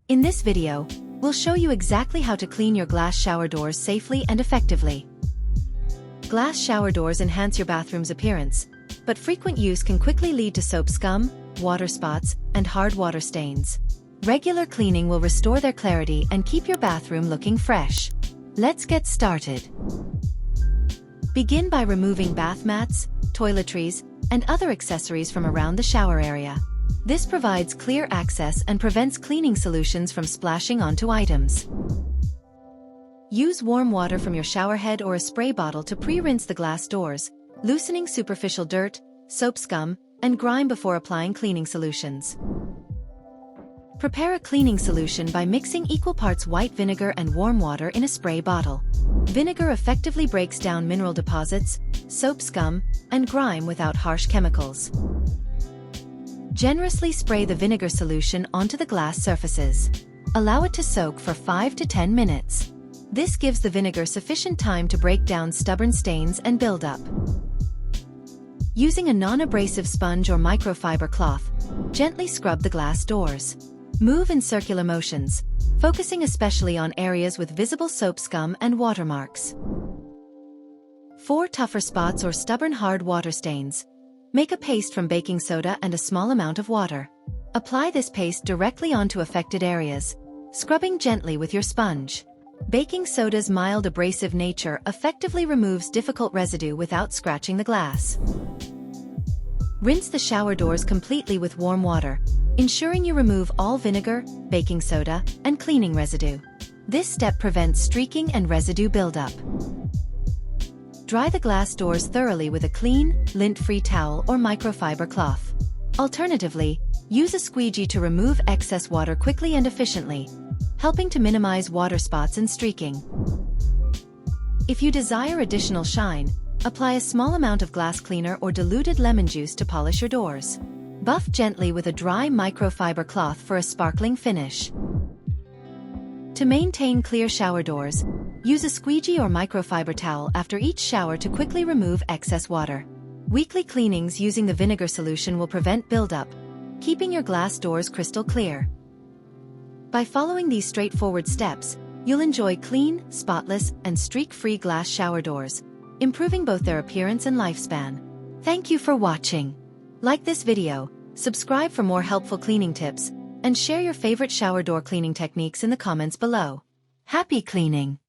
In this video, we'll show you exactly how to clean your glass shower doors safely and effectively. Glass shower doors enhance your bathroom's appearance, but frequent use can quickly lead to soap scum, water spots, and hard water stains. Regular cleaning will restore their clarity and keep your bathroom looking fresh. Let's get started. Begin by removing bath mats, toiletries, and other accessories from around the shower area. This provides clear access and prevents cleaning solutions from splashing onto items. Use warm water from your shower head or a spray bottle to pre-rinse the glass doors, loosening superficial dirt, soap scum, and grime before applying cleaning solutions. Prepare a cleaning solution by mixing equal parts white vinegar and warm water in a spray bottle. Vinegar effectively breaks down mineral deposits, soap scum, and grime without harsh chemicals. Generously spray the vinegar solution onto the glass surfaces. Allow it to soak for 5 to 10 minutes. This gives the vinegar sufficient time to break down stubborn stains and build up. Using a non-abrasive sponge or microfiber cloth, gently scrub the glass doors. Move in circular motions, focusing especially on areas with visible soap scum and watermarks. For tougher spots or stubborn hard water stains, make a paste from baking soda and a small amount of water. Apply this paste directly onto affected areas, scrubbing gently with your sponge. Baking soda's mild abrasive nature effectively removes difficult residue without scratching the glass. Rinse the shower doors completely with warm water, ensuring you remove all vinegar, baking soda, and cleaning residue. This step prevents streaking and residue buildup. Dry the glass doors thoroughly with a clean, lint-free towel or microfiber cloth. Alternatively, use a squeegee to remove excess water quickly and efficiently, helping to minimize water spots and streaking. If you desire additional shine, apply a small amount of glass cleaner or diluted lemon juice to polish your doors. Buff gently with a dry microfiber cloth for a sparkling finish. To maintain clear shower doors, use a squeegee or microfiber towel after each shower to quickly remove excess water. Weekly cleanings using the vinegar solution will prevent buildup, keeping your glass doors crystal clear. By following these straightforward steps, you'll enjoy clean, spotless, and streak-free glass shower doors, improving both their appearance and lifespan. Thank you for watching. Like this video, subscribe for more helpful cleaning tips, and share your favorite shower door cleaning techniques in the comments below. Happy cleaning!